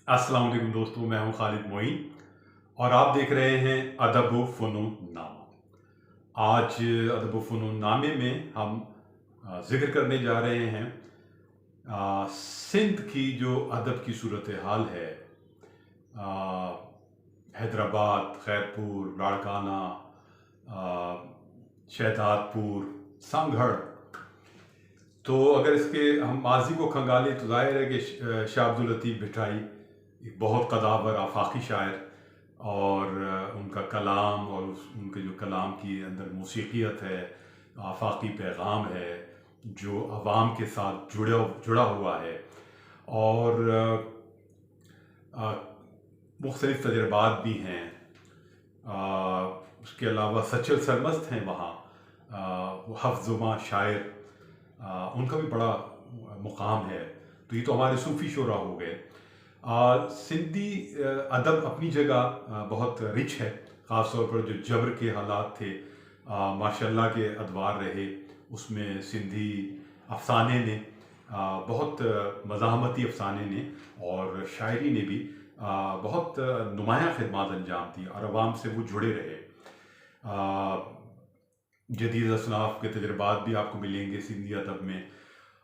अस्सलाम वालेकुम दोस्तों, मैं हूं खालिद मोइन और आप देख रहे हैं अदब व फ़नून नामा। आज अदब व फ़नून नामे में हम ज़िक्र करने जा रहे हैं सिंध की जो अदब की सूरत हाल है। हैदराबाद, खैरपुर, लाड़काना, शहदादपुर, संगढ़। तो अगर इसके हम माजी को खंगालें तो जाहिर है कि शाह अब्दुल लतीफ़ भिठाई एक बहुत कदावर आफाकी शायर और उनका कलाम और उनके जो कलाम की अंदर मौसीक़ियत है, आफाकी पैगाम है जो अवाम के साथ जुड़ा हुआ है। और मुख्तलिफ़ तजर्बात भी हैं। उसके अलावा सचल सरमस्त हैं वहाँ, वो हफ्ज़ुमा शायर, उनका भी बड़ा मुकाम है। तो ये तो हमारे सूफ़ी शोरा हो गए। सिंधी अदब अपनी जगह बहुत रिच है, ख़ास तौर पर जो जबर के हालात थे, माशाल्लाह के अदवार रहे। उसमें सिंधी अफ़साने ने बहुत मज़ाहमती अफ़साने ने और शायरी ने भी बहुत नुमायाँ खिदमात अंजाम दी और आवाम से वो जुड़े रहे। जदीद असनाफ़ के तजर्बात भी आपको मिलेंगे सिंधी अदब में।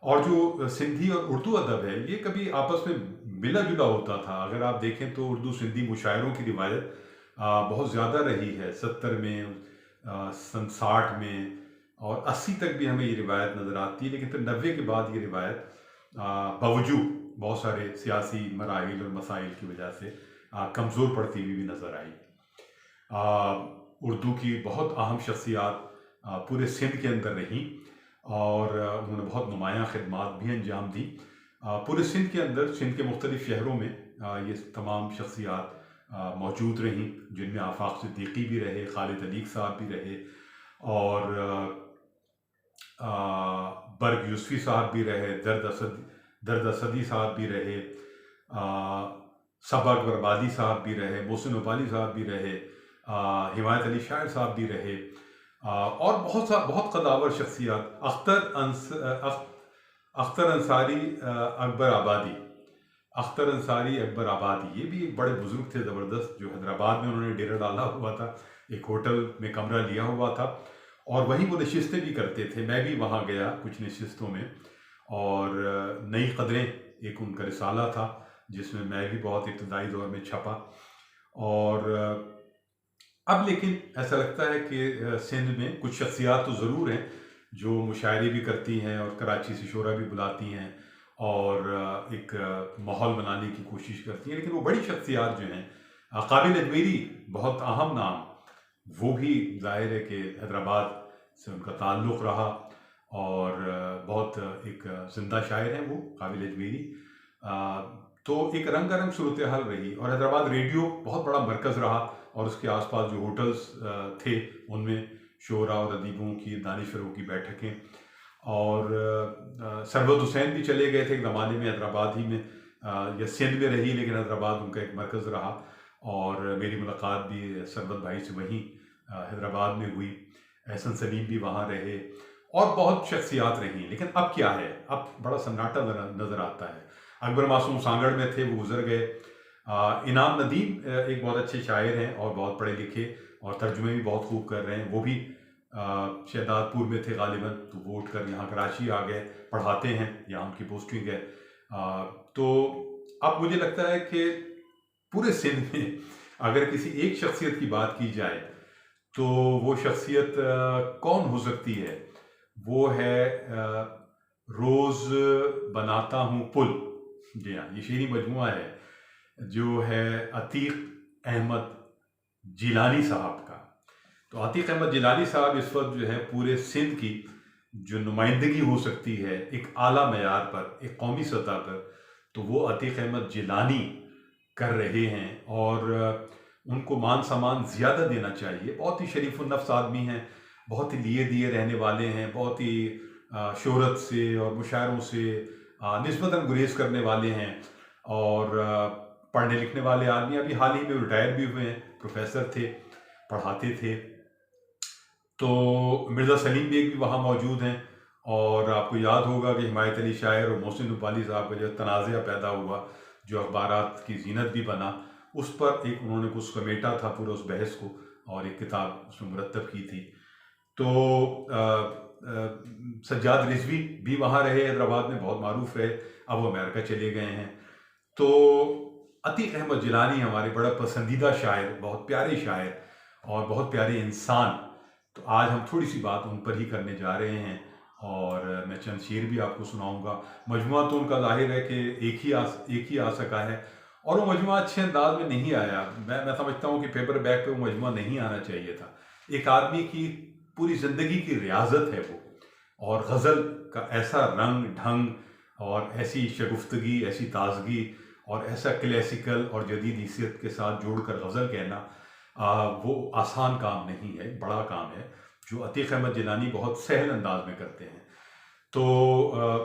और जो सिंधी और उर्दू अदब है ये कभी आपस में मिला जुला होता था। अगर आप देखें तो उर्दू सिंधी मुशायरों की रिवायत बहुत ज़्यादा रही है। 70 में, सन 60 में और 80 तक भी हमें ये रिवायत नज़र आती है। लेकिन फिर 90 के बाद ये रिवायत बावजूद बहुत सारे सियासी मराहिल और मसाइल की वजह से कमज़ोर पड़ती हुई भी नज़र आई। उर्दू की बहुत अहम शख्सियात पूरे सिंध के अंदर रहीं और उन्होंने बहुत नुमायाँ खिदमात भी अंजाम दी। पूरे सिंध के अंदर, सिंध के मुख्तलिफ़ शहरों में ये तमाम शख्सियात मौजूद रहीं, जिनमें आफाक सिद्दीकी भी रहे, खालिद अलीक साहब भी रहे और बर्ग यूसुफ़ी साहब भी रहे, दर्द असदी साहब भी रहे, सबा अकबर आबादी साहब भी रहे, मोहसिन उबाली साहब भी रहे, हिमायत अली शायर साहब भी रहे और बहुत कदावर शख्सियात। अख्तर अंसारी, अख्तर अंसारी अकबर आबादी, ये भी एक बड़े बुजुर्ग थे ज़बरदस्त, जो हैदराबाद में उन्होंने डेरा डाला हुआ था, एक होटल में कमरा लिया हुआ था और वहीं वो नशिस्तें भी करते थे। मैं भी वहाँ गया कुछ नशिस्तों में। और नई कदरें एक उनका रिसाला था जिसमें मैं भी बहुत इब्तदाई दौर में छपा। और अब लेकिन ऐसा लगता है कि सिंध में कुछ शख्सियात तो ज़रूर हैं जो मुशायरे भी करती हैं और कराची से शोरा भी बुलाती हैं और एक माहौल बनाने की कोशिश करती हैं। लेकिन वो बड़ी शख्सियात जो हैं, काबिल अजमेरी बहुत अहम नाम, वो भी ज़ाहिर है कि हैदराबाद से उनका ताल्लुक़ रहा और बहुत एक ज़िंदा शायर हैं वो काबिल अजमेरी। तो एक रंगारंग सूरत हाल रही और हैदराबाद रेडियो बहुत बड़ा मरकज़ रहा और उसके आसपास जो होटल्स थे उनमें शोरा और अदीबों की, दानिशवरों की बैठकें। और सरबत हुसैन भी चले गए थे एक ज़माने में हैदराबाद ही में, या सिंध में रही लेकिन हैदराबाद उनका एक मरकज़ रहा और मेरी मुलाकात भी सरबत भाई से वहीं हैदराबाद में हुई। एहसन सलीम भी वहाँ रहे और बहुत शख्सियात रहीं। लेकिन अब क्या है, अब बड़ा सन्नाटा नज़र आता है। अकबर मासूम सांगड़ में थे, वो गुजर गए। इनाम नदीम एक बहुत अच्छे शायर हैं और बहुत पढ़े लिखे और तर्जुमे भी बहुत खूब कर रहे हैं। वो भी शहदादपुर में थे गालिबन, तो वो उठ कर यहाँ कराची आ गए, पढ़ाते हैं, यहाँ उनकी पोस्टिंग है। तो अब मुझे लगता है कि पूरे सिंध में अगर किसी एक शख्सियत की बात की जाए तो वो शख्सियत कौन हो सकती है? वो है रोज़ बनाता हूँ पुल। जी हाँ, ये शेरी मजमुआ है जो है अतीक अहमद जिलानी साहब का। तो अतीक अहमद जिलानी साहब इस वक्त जो है पूरे सिंध की जो नुमाइंदगी हो सकती है एक आला मयार पर, एक कौमी सतह पर, तो वो अतीक अहमद जिलानी कर रहे हैं और उनको मान सम्मान ज़्यादा देना चाहिए। बहुत ही शरीफुन्नफ्स आदमी हैं, बहुत ही लिए दिए रहने वाले हैं, बहुत ही शोहरत से और मुशायरों से निस्बतन गुरेज करने वाले हैं और पढ़ने लिखने वाले आदमी। अभी हाल ही में रिटायर भी हुए हैं, प्रोफेसर थे, पढ़ाते थे। तो मिर्ज़ा सलीम बेग भी वहाँ मौजूद हैं और आपको याद होगा कि हिमायत अली शायर और मोहसिन उबाली साहब का जो तनाज़ा पैदा हुआ जो अखबारात की ज़ीनत भी बना, उस पर एक उन्होंने कुछ समेटा था पूरा उस बहस को, और एक किताब उसमें मुरतब की थी। तो सज्जाद रिजवी भी वहाँ रहे, हैदराबाद में बहुत मारूफ रहे, अब वो अमेरिका चले गए हैं। तो अतीक अहमद जिलानी हमारे बड़ा पसंदीदा शायर, बहुत प्यारे शायर और बहुत प्यारे इंसान। तो आज हम थोड़ी सी बात उन पर ही करने जा रहे हैं, और मैं चंद शेर भी आपको सुनाऊंगा। मजमुआ तो उनका जाहिर है कि एक ही आ सका है, और वो मजमुआ अच्छे अंदाज में नहीं आया। मैं समझता हूँ कि पेपर बैग पे वो मजमुआ नहीं आना चाहिए था। एक आदमी की पूरी ज़िंदगी की रियाजत है वो, और गज़ल का ऐसा रंग ढंग और ऐसी शगुफ्तगी, ऐसी ताजगी और ऐसा क्लासिकल और जदीद हैसियत के साथ जोड़कर गज़ल कहना, वो आसान काम नहीं है, बड़ा काम है, जो अतीक अहमद जिलानी बहुत सहल अंदाज में करते हैं। तो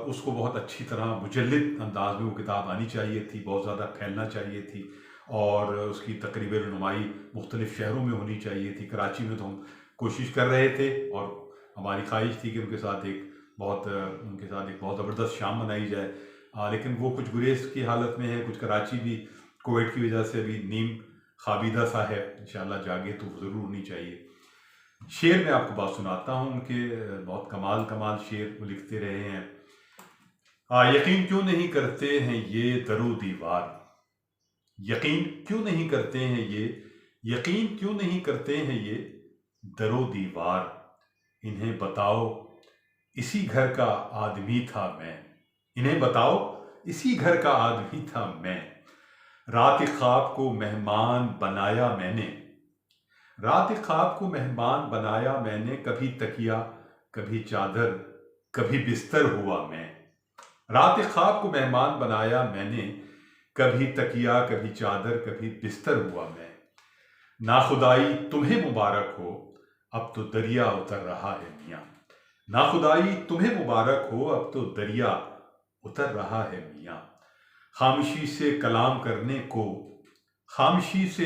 उसको बहुत अच्छी तरह मुजल्लिद अंदाज में वो किताब आनी चाहिए थी, बहुत ज़्यादा फैलना चाहिए थी, और उसकी तकरीबन नुमाई मुख्तलिफ़ शहरों में होनी चाहिए थी। कराची में तो हम कोशिश कर रहे थे, और हमारी ख्वाहिश थी कि उनके साथ एक बहुत ज़बरदस्त शाम मनाई जाए, लेकिन वो कुछ गुरेज की हालत में है, कुछ कराची भी कोविड की वजह से अभी नीम खाबिदा सा है। इंशाल्लाह जागे तो ज़रूर होनी चाहिए। शेर मैं आपको बात सुनाता हूँ उनके, बहुत कमाल शेर वो लिखते रहे हैं। यकीन क्यों नहीं करते हैं ये दरो दीवार, यकीन क्यों नहीं करते हैं ये, यकीन क्यों नहीं करते हैं ये दरो दीवार, इन्हें बताओ इसी घर का आदमी था मैं, इन्हें बताओ इसी घर का आदमी था मैं। रात ख्वाब को मेहमान बनाया मैंने, रात ख्वाब को मेहमान बनाया मैंने, कभी तकिया कभी चादर कभी बिस्तर हुआ मैं। रात ख्वाब को मेहमान बनाया मैंने, कभी तकिया कभी चादर कभी बिस्तर हुआ मैं। नाखुदाई तुम्हें मुबारक हो, अब तो दरिया उतर रहा है मियाँ, नाखुदाई तुम्हें मुबारक हो, अब तो दरिया उतर रहा है मियाँ। खामोशी से कलाम करने को, खामोशी से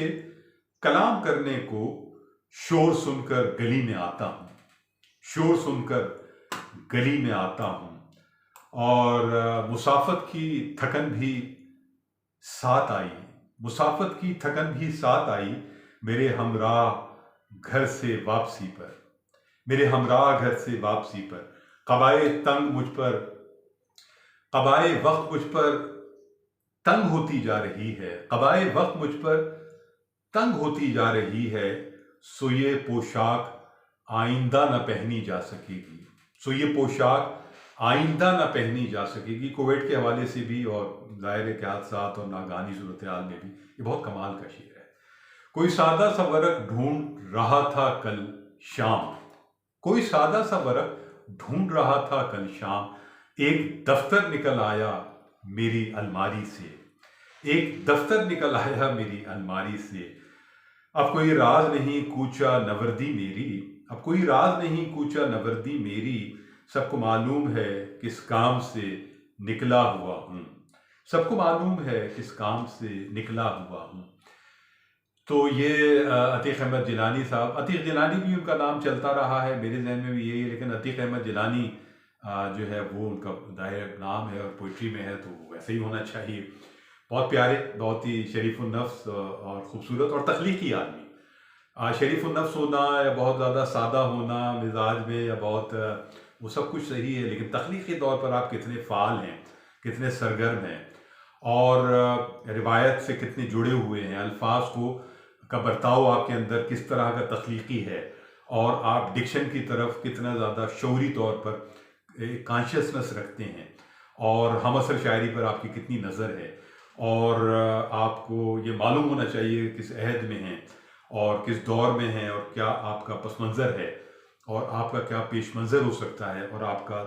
कलाम करने को, शोर सुनकर गली में आता हूँ, शोर सुनकर गली में आता हूँ। और मुसाफत की थकन भी साथ आई, मुसाफत की थकन भी साथ आई, मेरे हमराह घर से वापसी पर, मेरे हमराह घर से वापसी पर। कबाए तंग मुझ पर, कबाए वक्त मुझ पर तंग होती जा रही है, कबाए वक्त मुझ पर तंग होती जा रही है। सो ये पोशाक आइंदा न पहनी जा सकेगी, सो ये पोशाक आइंदा न पहनी जा सकेगी। कोविड के हवाले से भी, और ज़ाहिर के हादसात और नागानी सूरत हाल में भी ये बहुत कमाल का शेर है। कोई सादा सा वर्क ढूंढ रहा था कल शाम, कोई सादा सा वर्क ढूंढ रहा था कल शाम, एक दफ्तर निकल आया मेरी अलमारी से, एक दफ्तर निकल आया मेरी अलमारी से। अब कोई राज नहीं कूचा नवर्दी मेरी, अब कोई राज नहीं कूचा नवर्दी मेरी, सबको मालूम है किस काम से निकला हुआ हूँ, सबको मालूम है किस काम से निकला हुआ हूँ। तो ये अतीक अहमद जिलानी साहब, अतीक जिलानी भी उनका नाम चलता रहा है, मेरे जहन में भी यही है, लेकिन अतीक अहमद जिलानी जो है वो उनका दायर नाम है और पोइट्री में है तो वैसे ही होना चाहिए। बहुत प्यारे, बहुत ही शरीफुन्नफ्स और ख़ूबसूरत और तख्लीकी आदमी। शरीफुन्नफ्स होना या बहुत ज़्यादा सादा होना मिजाज में, या बहुत वो सब कुछ सही है, लेकिन तख्लीकी तौर पर आप कितने फ़ाल हैं, कितने सरगर्म हैं, और रिवायत से कितने जुड़े हुए हैं। अल्फाज को का बर्ताव आपके अंदर किस तरह का तख्लीकी है, और आप डिक्शन की तरफ कितना ज़्यादा शौरी तौर पर कॉन्शियसनेस रखते हैं, और हम असर शायरी पर आपकी कितनी नज़र है, और आपको ये मालूम होना चाहिए किस अहद में हैं और किस दौर में हैं, और क्या आपका पस मंज़र है, और आपका क्या पेश मंज़र हो सकता है, और आपका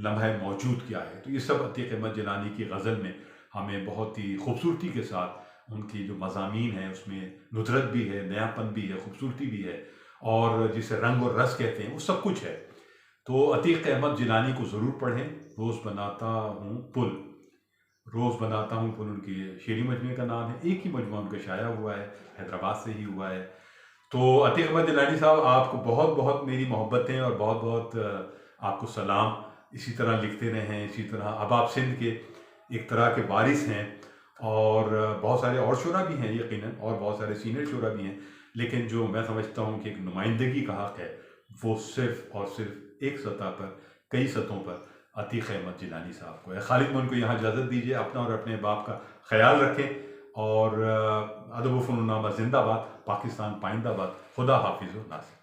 लम्हा मौजूद क्या है। तो ये सब अतीक अहमद जिलानी की गज़ल में हमें बहुत ही खूबसूरती के साथ उनकी जो मज़ामीन हैं उसमें नुदरत भी है, नयापन भी है, खूबसूरती भी है, और जिसे रंग और रस कहते हैं वो सब कुछ है। तो अतीक अहमद जिलानी को ज़रूर पढ़ें। रोज़ बनाता हूँ पुल, रोज़ बनाता हूँ पुल उनकी शेरी मजमूए का नाम है, एक ही मजमूआ उनका शाया हुआ है, हैदराबाद से ही हुआ है। तो अतीक अहमद जिलानी साहब, आपको बहुत बहुत मेरी मोहब्बतें और बहुत बहुत आपको सलाम। इसी तरह लिखते रहें, इसी तरह। अब आप सिंध के एक तरह के वारिस हैं, और बहुत सारे और शुरा भी हैं यकीनन, और बहुत सारे सीनियर शुरा भी हैं, लेकिन जो मैं समझता हूँ कि एक नुमाइंदगी का हक़ है, वो सिर्फ़ और सिर्फ एक सतह पर, कई सतहों पर अतीक़ अहमद जिलानी साहब को है। खालिद में उनको यहाँ इजाज़त दीजिए। अपना और अपने बाप का ख्याल रखें और अदब व फ़नून नामा ज़िंदाबाद, पाकिस्तान पाइंदाबाद। खुदा हाफ़िज़ व नासिर।